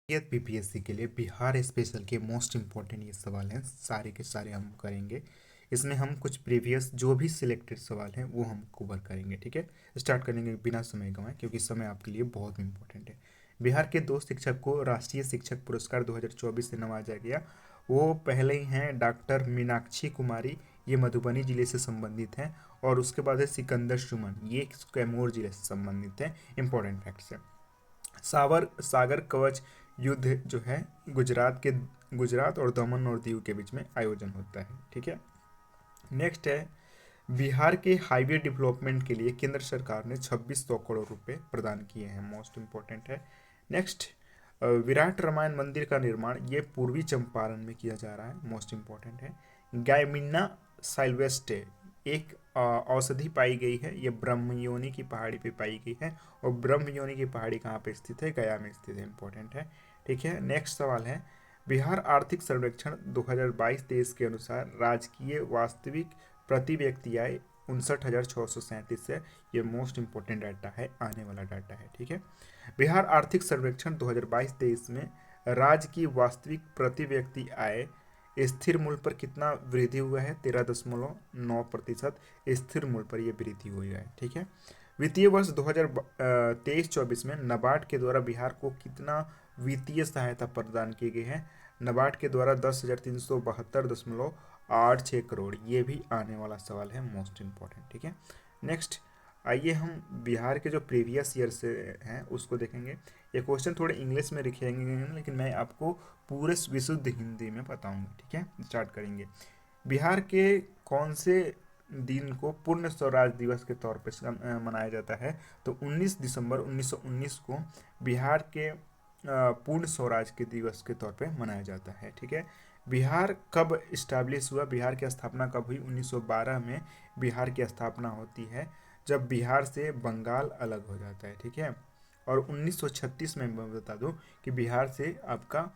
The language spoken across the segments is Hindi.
पीपीएससी के लिए बिहार स्पेशल के मोस्ट इम्पोर्टेंट ये सवाल हैं, सारे के सारे हम करेंगे। इसमें हम कुछ प्रीवियस जो भी सिलेक्टेड सवाल हैं वो हम कवर करेंगे। ठीक है, स्टार्ट करेंगे बिना समय गंवाए, क्योंकि समय आपके लिए बहुत इंपॉर्टेंट है। बिहार के 2 शिक्षक को राष्ट्रीय शिक्षक पुरस्कार 2024 से नवाजा गया। वो पहले ही हैं डॉक्टर मीनाक्षी कुमारी, ये मधुबनी जिले से संबंधित हैं। और उसके बाद है सिकंदर सुमन, ये कैमूर जिले से संबंधित हैं। इंपॉर्टेंट फैक्ट्स है। सागर कवच युद्ध जो है गुजरात और दमन और दीव के बीच में आयोजन होता है। ठीक है, नेक्स्ट है बिहार के हाईवे डेवलपमेंट के लिए केंद्र सरकार ने 2600 करोड़ रुपए प्रदान किए हैं। मोस्ट इंपॉर्टेंट है। नेक्स्ट, विराट रामायण मंदिर का निर्माण ये पूर्वी चंपारण में किया जा रहा है। मोस्ट इंपॉर्टेंट है। गायमिना साइल्वेस्टे एक औषधि पाई गई है, ये ब्रह्मयोनि की पहाड़ी पे पाई गई है। और ब्रह्मयोनि की पहाड़ी कहाँ पे स्थित है? गया में स्थित है। इंपॉर्टेंट है। ठीक है, नेक्स्ट सवाल है बिहार आर्थिक सर्वेक्षण 2022-23 के अनुसार राजकीय वास्तविक प्रति व्यक्ति आय 59,637 है। ये मोस्ट इंपॉर्टेंट डाटा है, आने वाला डाटा है। ठीक है, बिहार आर्थिक सर्वेक्षण 2022-23 में राज्य की वास्तविक प्रति व्यक्ति आय स्थिर मूल्य पर कितना वृद्धि हुआ है? 13.9% स्थिर मूल्य पर यह वृद्धि हुई है। ठीक है, वित्तीय वर्ष 2023-24 में नाबार्ड के द्वारा बिहार को कितना वित्तीय सहायता प्रदान की गई है? नाबार्ड के द्वारा 10,372.86 करोड़। ये भी आने वाला सवाल है, मोस्ट इंपॉर्टेंट। ठीक है, नेक्स्ट आइए हम बिहार के जो प्रीवियस ईयर से हैं उसको देखेंगे। ये क्वेश्चन थोड़े इंग्लिश में लिखेंगे, लेकिन मैं आपको पूरे विशुद्ध हिंदी में बताऊंगा। ठीक है, स्टार्ट करेंगे। बिहार के कौन से दिन को पूर्ण स्वराज दिवस के तौर पर मनाया जाता है? तो 19 दिसंबर 1919 को बिहार के पूर्ण स्वराज के दिवस के तौर पे मनाया जाता है। ठीक है, बिहार कब इस्टेब्लिश हुआ? बिहार की स्थापना कब हुई? 1912 में बिहार की स्थापना होती है, जब बिहार से बंगाल अलग हो जाता है। ठीक है, और 1936 में मैं बता दूं कि बिहार से आपका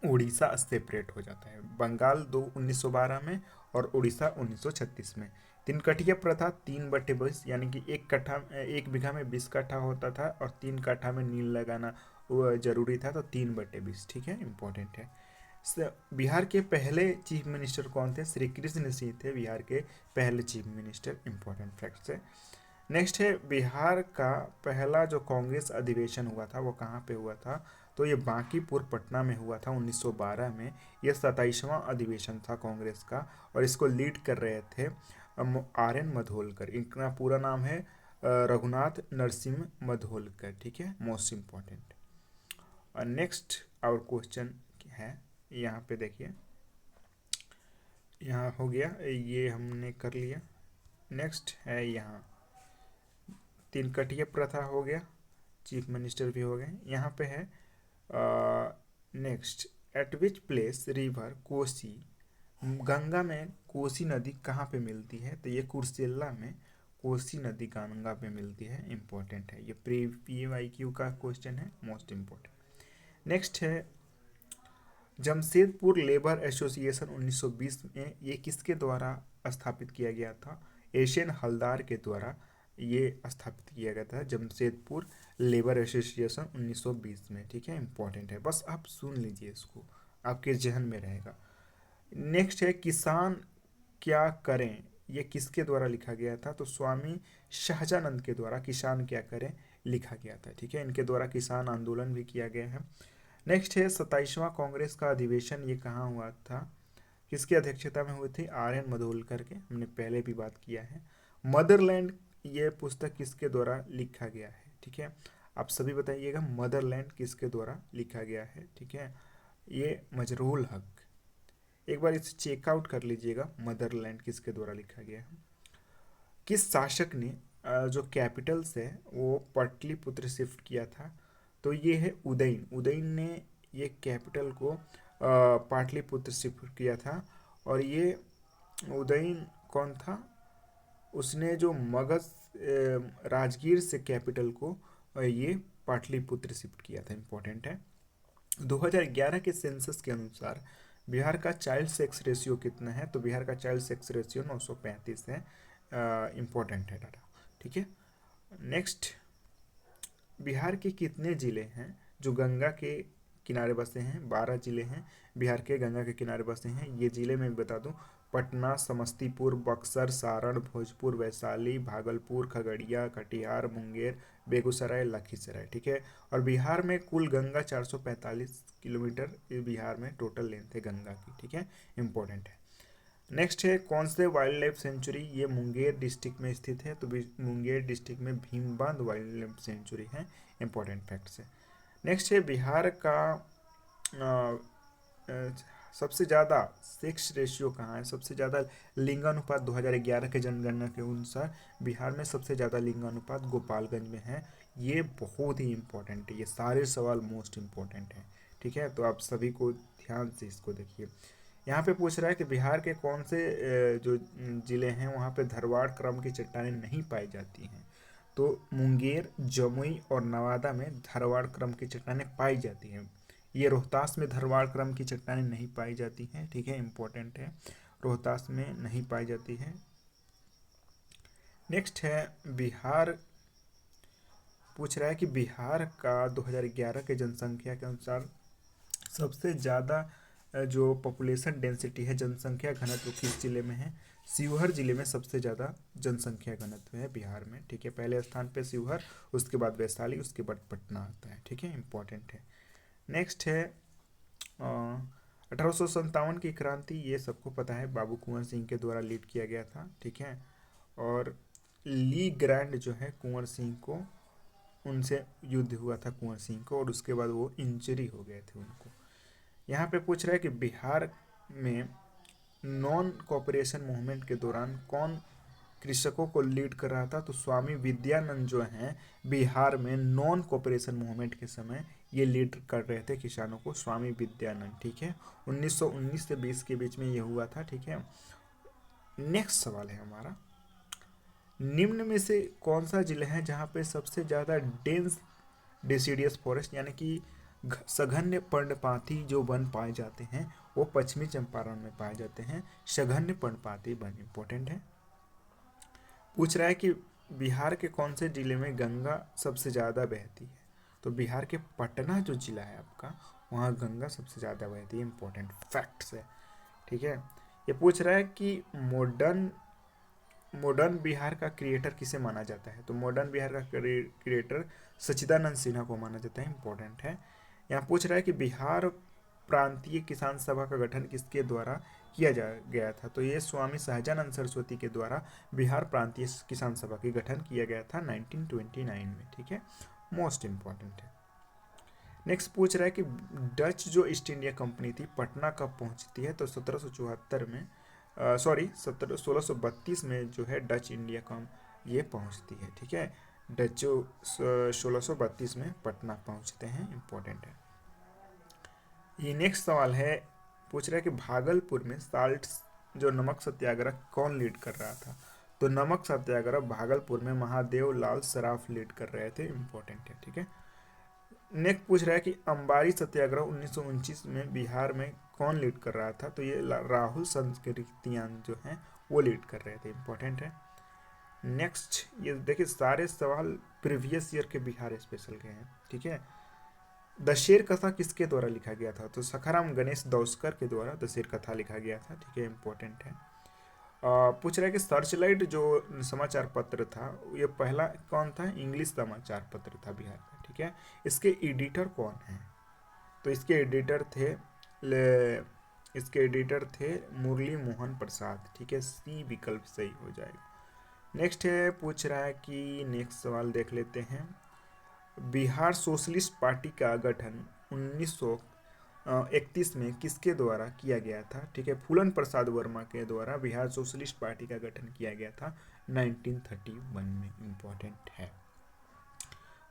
उड़ीसा सेपरेट हो जाता है। बंगाल 1912 में और उड़ीसा 1936 में। तीन कठिया प्रथा 3/20 यानी कि एक बीघा में 20 कट्ठा होता था, और 3 कट्ठा में नील लगाना जरूरी था, तो 3/20। ठीक है, इंपॉर्टेंट है। बिहार के पहले चीफ मिनिस्टर कौन थे? श्री कृष्ण सिंह थे बिहार के पहले चीफ मिनिस्टर। इंपॉर्टेंट फैक्ट्स है। नेक्स्ट है बिहार का पहला जो कांग्रेस अधिवेशन हुआ था वो कहाँ पे हुआ था? तो ये बांकीपुर पटना में हुआ था 1912 में। ये 27वां अधिवेशन था कांग्रेस का, और इसको लीड कर रहे थे RN मधोलकर। इनका पूरा नाम है रघुनाथ नरसिंह मधोलकर। ठीक है, मोस्ट इम्पॉर्टेंट। और नेक्स्ट आवर क्वेश्चन है, यहाँ पे देखिए, यहाँ हो गया, ये हमने कर लिया। नेक्स्ट है यहाँ तीन कटिया प्रथा हो गया, चीफ मिनिस्टर भी हो गए। यहाँ पे है next, eight which place river Kosi, Ganga में कोसी नदी कहाँ पे मिलती है? तो ये कुर्सेला में कोसी नदी गंगा पे मिलती है। इंपॉर्टेंट है, ये PYQ का क्वेश्चन है, मोस्ट इंपॉर्टेंट। नेक्स्ट है जमशेदपुर लेबर एसोसिएशन 1920 में ये किसके द्वारा स्थापित किया गया था? एशियन हलदार के द्वारा ये स्थापित किया गया था, जमशेदपुर लेबर एसोसिएशन 1920 में। ठीक है, इंपॉर्टेंट है, बस आप सुन लीजिए, इसको आपके जहन में रहेगा। नेक्स्ट है किसान क्या करें, ये किसके द्वारा लिखा गया था? तो स्वामी शाहजानंद के द्वारा किसान क्या करें लिखा गया था। ठीक है, इनके द्वारा किसान आंदोलन भी किया गया है। नेक्स्ट है 27वां कांग्रेस का अधिवेशन ये कहाँ हुआ था? किसकी अध्यक्षता में हुई थी? RN मधोलकर के, हमने पहले भी बात किया है। मदरलैंड ये पुस्तक किसके द्वारा लिखा गया है? ठीक है, आप सभी बताइएगा मदरलैंड किसके द्वारा लिखा गया है। ठीक है, ये मजरूल हक। एक बार इसे चेकआउट कर लीजिएगा, मदरलैंड किसके द्वारा लिखा गया है। किस शासक ने जो कैपिटल्स है वो पाटलिपुत्र शिफ्ट किया था? तो ये है उदयन ने ये कैपिटल को पाटलिपुत्र शिफ्ट किया था। और ये उदयन कौन था? उसने जो मगध राजगीर से कैपिटल को ये पाटलिपुत्र शिफ्ट किया था। इंपॉर्टेंट है। 2011 के सेंसस के अनुसार बिहार का चाइल्ड सेक्स रेशियो कितना है? तो बिहार का चाइल्ड सेक्स रेशियो 935 है। इंपॉर्टेंट है डाटा। ठीक है, नेक्स्ट, बिहार के कितने जिले हैं जो गंगा के किनारे बसे हैं, 12 जिले हैं बिहार के गंगा के किनारे बसे हैं। ये जिले मैं बता दूं, पटना, समस्तीपुर, बक्सर, सारण, भोजपुर, वैशाली, भागलपुर, खगड़िया, कटिहार, मुंगेर, बेगूसराय, लखीसराय, ठीक है। और बिहार में कुल गंगा 445 किलोमीटर बिहार में टोटल लेंथ है गंगा की, ठीक है, इंपॉर्टेंट है। नेक्स्ट है कौन से वाइल्ड लाइफ सेंचुरी, ये मुंगेर डिस्ट्रिक्ट में स्थित है, तो मुंगेर डिस्ट्रिक्ट में भीमबांध वाइल्ड लाइफ सेंचुरी है, इंपॉर्टेंट फैक्ट्स है। नेक्स्ट है बिहार का सबसे ज़्यादा सेक्स रेशियो कहाँ है, सबसे ज़्यादा लिंगानुपात 2011 के जनगणना के अनुसार बिहार में सबसे ज़्यादा लिंगानुपात गोपालगंज में है। ये बहुत ही इंपॉर्टेंट है, ये सारे सवाल मोस्ट इम्पॉर्टेंट हैं, ठीक है। तो आप सभी को ध्यान से इसको देखिए। यहाँ पे पूछ रहा है कि बिहार के कौन से जो जिले हैं वहाँ पे धरवाड़ क्रम की चट्टानें नहीं पाई जाती हैं, तो मुंगेर, जमुई और नवादा में धरवाड़ क्रम की चट्टानें पाई जाती हैं। ये रोहतास में धरवाड़ क्रम की चट्टानें नहीं पाई जाती हैं, ठीक है, इंपॉर्टेंट है, रोहतास में नहीं पाई जाती है। नेक्स्ट है बिहार, पूछ रहा है कि बिहार का 2011 के जनसंख्या के अनुसार सबसे ज़्यादा जो पॉपुलेशन डेंसिटी है, जनसंख्या घनत्व किस जिले में है, शिवहर जिले में सबसे ज़्यादा जनसंख्या घनत्व है बिहार में, ठीक है। पहले स्थान पे शिवहर, उसके बाद वैशाली, उसके बाद पटना आता है, ठीक है, इंपॉर्टेंट है। नेक्स्ट है 1857 की क्रांति, ये सबको पता है, बाबू कुंवर सिंह के द्वारा लीड किया गया था, ठीक है। और ली ग्रैंड जो है कुंवर सिंह को, उनसे युद्ध हुआ था कुंवर सिंह को, और उसके बाद वो इंजरी हो गए थे उनको। यहाँ पे पूछ रहा है कि बिहार में नॉन कॉपरेशन मूवमेंट के दौरान कौन कृषकों को लीड कर रहा था, तो स्वामी विद्यानंद जो हैं बिहार में नॉन कॉपरेशन मूवमेंट के समय ये लीड कर रहे थे किसानों को, स्वामी विद्यानंद, ठीक है। 1919 से 20 के बीच में ये हुआ था, ठीक है। नेक्स्ट सवाल है हमारा, निम्न में से कौन सा जिला है जहाँ पे सबसे ज़्यादा डेंस डेसिडियस फॉरेस्ट यानी कि सघन्य पर्णपाती जो वन पाए जाते हैं वो पश्चिमी चंपारण में पाए जाते हैं, सघन्य पर्णपाती वन, इंपॉर्टेंट है। पूछ रहा है कि बिहार के कौन से जिले में गंगा सबसे ज़्यादा बहती है, तो बिहार के पटना जो जिला है आपका, वहाँ गंगा सबसे ज़्यादा बहती है, इंपॉर्टेंट फैक्ट्स है, ठीक है। ये पूछ रहा है कि मॉडर्न बिहार का क्रिएटर किसे माना जाता है, तो मॉडर्न बिहार का क्रिएटर सच्चिदानंद सिन्हा को माना जाता है, इंपॉर्टेंट है। यहाँ पूछ रहा है कि बिहार प्रांतीय किसान सभा का गठन किसके द्वारा किया गया था, तो ये स्वामी सहजानंद सरस्वती के द्वारा बिहार प्रांतीय किसान सभा की गठन किया गया था 1929 में, ठीक है, मोस्ट इम्पॉर्टेंट है। नेक्स्ट पूछ रहा है कि डच जो ईस्ट इंडिया कंपनी थी पटना कब पहुंचती है, तो 1774 में 1632 में जो है डच इंडिया कम ये पहुंचती है, ठीक है। डच 1632 में पटना पहुंचते हैं, इंपॉर्टेंट है। ये नेक्स्ट सवाल है, पूछ रहा है कि भागलपुर में साल्ट जो नमक सत्याग्रह कौन लीड कर रहा था, तो नमक सत्याग्रह भागलपुर में महादेव लाल सराफ लीड कर रहे थे, इंपॉर्टेंट है, ठीक है। नेक्स्ट पूछ रहा है कि अंबारी सत्याग्रह 1929 में बिहार में कौन लीड कर रहा था, तो ये राहुल संस्कृतियान जो हैं वो लीड कर रहे थे, इंपॉर्टेंट है। नेक्स्ट ये देखिए सारे सवाल प्रीवियस ईयर के बिहार स्पेशल के हैं, ठीक है। द शेर कथा किसके द्वारा लिखा गया था, तो सखाराम गणेश दौस्कर के द्वारा द शेर कथा लिखा गया था, ठीक है, इंपॉर्टेंट है। पूछ रहा है कि सर्चलाइट जो समाचार पत्र था ये पहला कौन था, इंग्लिश समाचार पत्र था बिहार का, ठीक है। इसके एडिटर कौन है, तो इसके एडिटर थे मुरली मोहन प्रसाद, ठीक है, सी विकल्प सही हो जाएगा। नेक्स्ट है पूछ रहा है कि नेक्स्ट सवाल देख लेते हैं, बिहार सोशलिस्ट पार्टी का गठन 1931 में किसके द्वारा किया गया था, ठीक है, फूलन प्रसाद वर्मा के द्वारा बिहार सोशलिस्ट पार्टी का गठन किया गया था 1931 में, इंपॉर्टेंट है।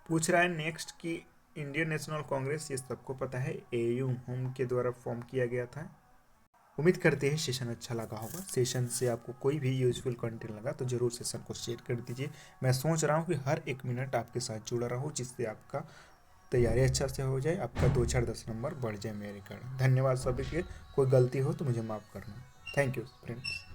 पूछ रहा है नेक्स्ट कि इंडियन नेशनल कांग्रेस, ये सबको पता है, एयू होम के द्वारा फॉर्म किया गया था। उम्मीद करते हैं सेशन अच्छा लगा होगा, सेशन से आपको कोई भी यूजफुल कंटेंट लगा तो ज़रूर सेशन को शेयर कर दीजिए। मैं सोच रहा हूँ कि हर एक मिनट आपके साथ जुड़ा रहूँ जिससे आपका तैयारी अच्छा से हो जाए, आपका 2-4-10 नंबर बढ़ जाए मेरे कारण। धन्यवाद सभी के, कोई गलती हो तो मुझे माफ़ करना। Thank you friends.